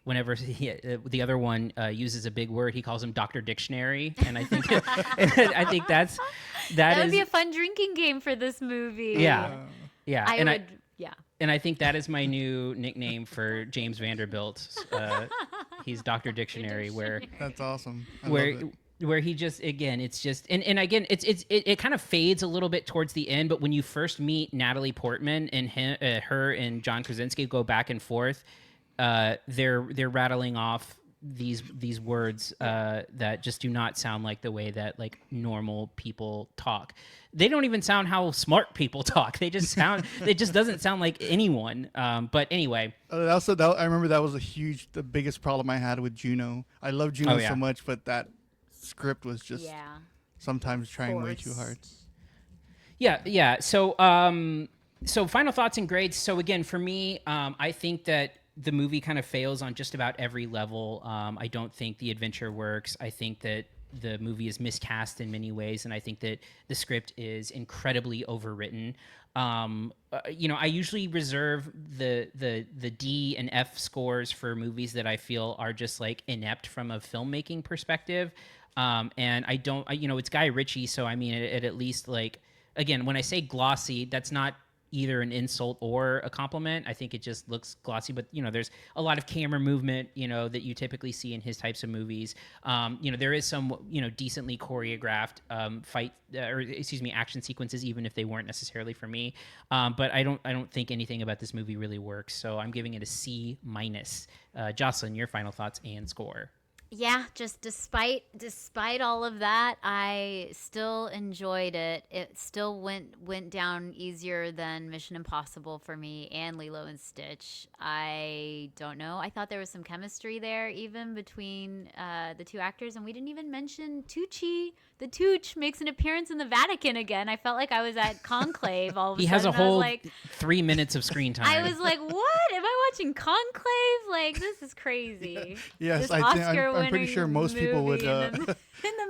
the other one uses a big word, he calls him Dr. Dictionary, and I think that would be a fun drinking game for this movie. Yeah. And I think that is my new nickname for James Vanderbilt. He's Dr. Dictionary, where that's awesome. Where he just, again, it's just, and again, it kind of fades a little bit towards the end, but when you first meet Natalie Portman and her and John Krasinski go back and forth, they're rattling off these words that just do not sound like the way that like normal people talk. They don't even sound how smart people talk. They just sound. It just doesn't sound like anyone. But anyway, I remember that was the biggest problem I had with Juno. I love Juno so much, but that script was just sometimes trying way too hard. Yeah. So final thoughts and grades. So again, for me, I think that the movie kind of fails on just about every level. I don't think the adventure works. I think that the movie is miscast in many ways, and I think that the script is incredibly overwritten. I usually reserve the D and F scores for movies that I feel are just like inept from a filmmaking perspective. And I don't, it's Guy Ritchie, so I mean, it at least like, again, when I say glossy, that's not either an insult or a compliment. I think it just looks glossy, but there's a lot of camera movement, that you typically see in his types of movies. There is some, decently choreographed action sequences, even if they weren't necessarily for me. But I don't think anything about this movie really works. So I'm giving it a C-. Jocelyn, your final thoughts and score. Yeah, just despite all of that, I still enjoyed it. It still went down easier than Mission Impossible for me and Lilo and Stitch. I don't know. I thought there was some chemistry there, even between the two actors, and we didn't even mention Tucci. The Tooch makes an appearance in the Vatican again. I felt like I was at Conclave all of a He sudden. has a whole like, 3 minutes of screen time. I was like, what? Am I watching Conclave? Like, this is crazy. Yes, This I'm pretty sure most people would. in the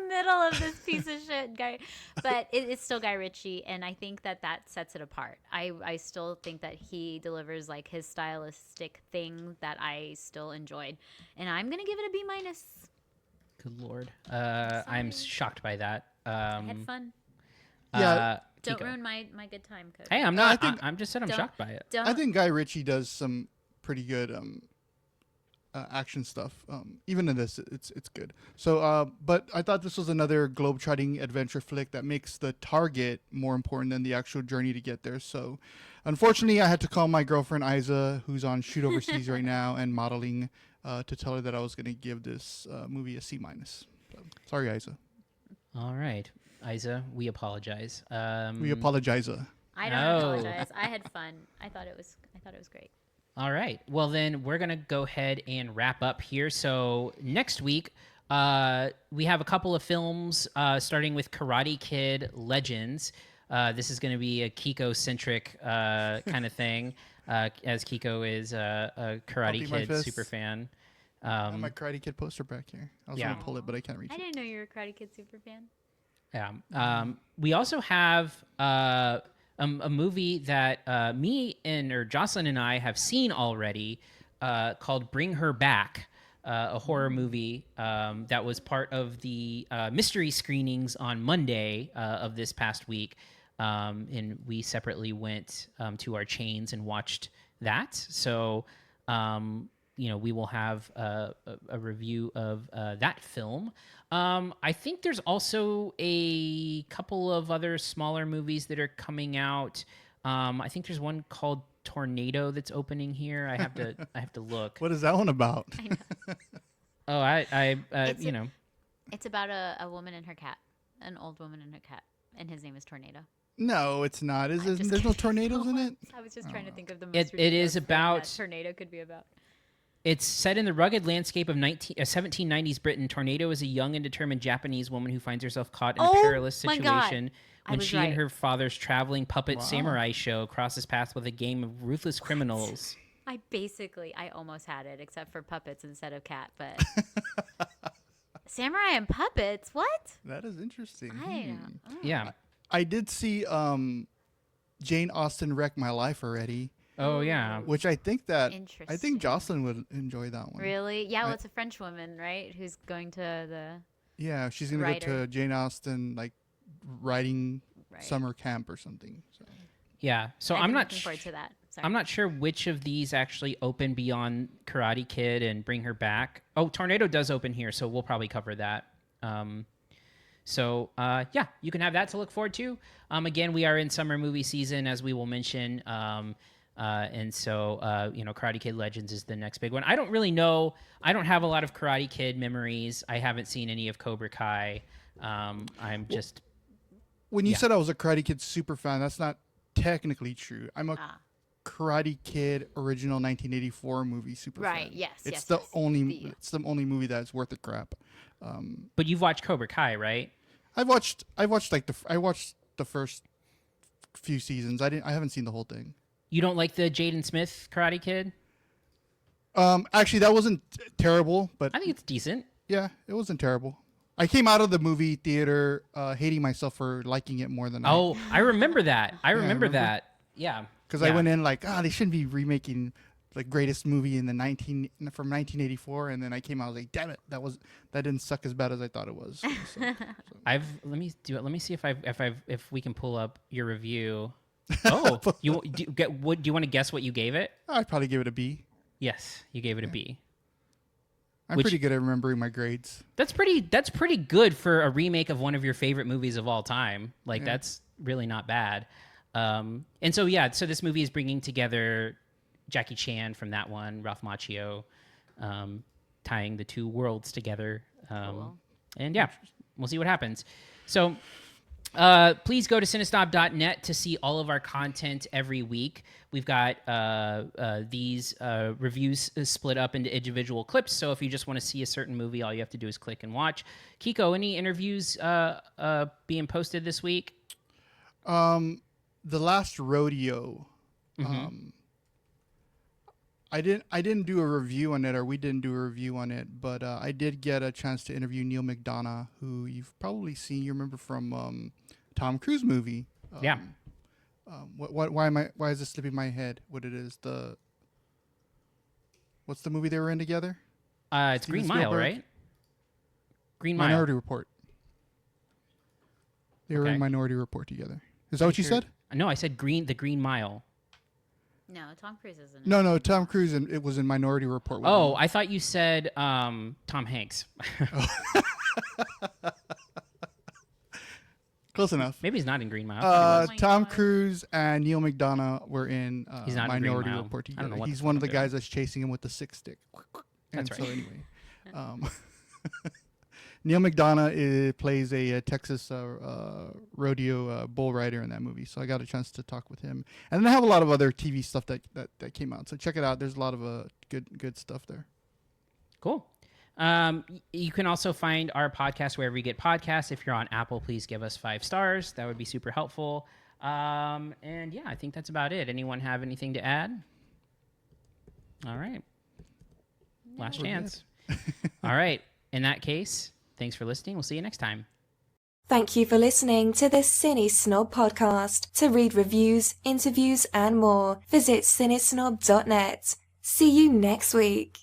middle of this piece of shit guy, but it's still Guy Ritchie, and I think that sets it apart. I still think that he delivers like his stylistic thing that I still enjoyed, and I'm gonna give it a B-. Good Lord. I'm shocked by that. I had fun. Yeah. Don't Kiko. ruin my good time, Cody. Hey, I'm No, I not. think- I'm just said I'm Don't- shocked by it. Don't. I think Guy Ritchie does some pretty good action stuff. Even in this, it's good. So, but I thought this was another globe-trotting adventure flick that makes the target more important than the actual journey to get there. So, unfortunately, I had to call my girlfriend Isa, who's on shoot overseas right now and modeling, to tell her that I was going to give this movie a C-. So, sorry, Isa. All right, Isa, we apologize. We apologize. I don't No. apologize. I had fun. I thought it was great. All right. Well, then we're going to go ahead and wrap up here. So next week, we have a couple of films, starting with Karate Kid Legends. This is going to be a Kiko-centric kind of thing, as Kiko is a Karate Pumping my Kid fist. super fan. I have my Karate Kid poster back here. I was Yeah. going to pull it, but I can't reach I it. didn't know you were a Karate Kid super fan. Yeah. We also have a movie that Jocelyn and I have seen already, called Bring Her Back, a horror movie that was part of the mystery screenings on Monday of this past week. And we separately went to our chains and watched that. So, we will have a review of that film. I think there's also a couple of other smaller movies that are coming out. I think there's one called Tornado that's opening here. I have to look. What is that one about? Oh, It's about a woman and her cat, an old woman and her cat, and his name is Tornado. No, it's not. I'm just There's no kidding. tornadoes in it? I was just trying to think of the It- most it is ridiculous thing about- that Tornado could be about. It's set in the rugged landscape of 1790s Britain. Tornado is a young and determined Japanese woman who finds herself caught in a Oh perilous my God. situation I when was she right. and her father's traveling puppet Wow. samurai show crosses paths with a game of ruthless criminals. I almost had it, except for puppets instead of cat, but samurai and puppets, what? That is interesting. I Hmm. Yeah. I did see Jane Austen Wreck My Life already, Oh, yeah. which I think Interesting. Jocelyn would enjoy that one. Really? Yeah, well, I- it's a French woman, right? Who's going to the Yeah, she's gonna Writer. go to Jane Austen writing right. summer camp or something. So. Yeah. So I've I'm been not looking forward to that. Sorry. I'm not sure which of these actually open beyond Karate Kid and Bring Her Back. Oh, Tornado does open here, so we'll probably cover that. Yeah, you can have that to look forward to. Again, we are in summer movie season, as we will mention. Karate Kid Legends is the next big one. I don't really know. I don't have a lot of Karate Kid memories. I haven't seen any of Cobra Kai. I'm just... When you Yeah. said I was a Karate Kid super fan, that's not technically true. I'm a Ah. Karate Kid original 1984 movie super Right, fan. yes, It's yes, the yes. only The- it's the only movie that's worth the crap. But you've watched Cobra Kai, right? I watched the first few seasons. I haven't seen the whole thing. You don't like the Jaden Smith Karate Kid? Actually, that wasn't terrible, but I think it's decent. yeah, it wasn't terrible. I came out of the movie theater hating myself for liking it more than Oh, I remember that. I remember remember? that. Yeah. because Yeah. I went in like, they shouldn't be remaking the greatest movie from 1984, and then I came out, I was like, damn it, that didn't suck as bad as I thought it was. Let me do it. Let me see if we can pull up your review. Oh, do you want to guess what you gave it? I'd probably give it a B. Yes, you gave it a B. I'm Which- pretty good at remembering my grades. That's pretty good for a remake of one of your favorite movies of all time. Like that's really not bad. So this movie is bringing together Jackie Chan from that one, Ralph Macchio, tying the two worlds together. Cool. And yeah, we'll see what happens. So please go to CineSnob.net to see all of our content every week. We've got these reviews split up into individual clips. So if you just want to see a certain movie, all you have to do is click and watch. Kiko, any interviews being posted this week? The last rodeo. I didn't do a review on it, or we didn't do a review on it, but I did get a chance to interview Neil McDonough, who you've probably seen. You remember from Tom Cruise movie. Yeah. Why is this slipping my head? What it is? What's the movie they were in together? It's Steven Green Mile, Spielberg? right? Green Mile. Minority Report. They were Okay. in Minority Report together. Is that what you said? No, I said the Green Mile. No, Tom Cruise isn't. it. No, Tom Cruise. It was in Minority Report. with Oh, him. I thought you said Tom Hanks. Close enough. Maybe he's not in Green Mile. I thought he was. my Tom God. Cruise and Neil McDonough were in He's not in Green Minority Mile. Report I don't together. know what the He's fuck one of I'm the doing. guys that's chasing him with the sick stick. And That's so right. anyway, Neil McDonough plays a Texas rodeo bull rider in that movie. So I got a chance to talk with him. And then I have a lot of other TV stuff that came out. So check it out. There's a lot of good stuff there. Cool. You can also find our podcast wherever you get podcasts. If you're on Apple, please give us 5 stars. That would be super helpful. And yeah, I think that's about it. Anyone have anything to add? All right. Last We're chance. All right. In that case, thanks for listening. We'll see you next time. Thank you for listening to the CineSnob Podcast. To read reviews, interviews, and more, visit CineSnob.net. See you next week.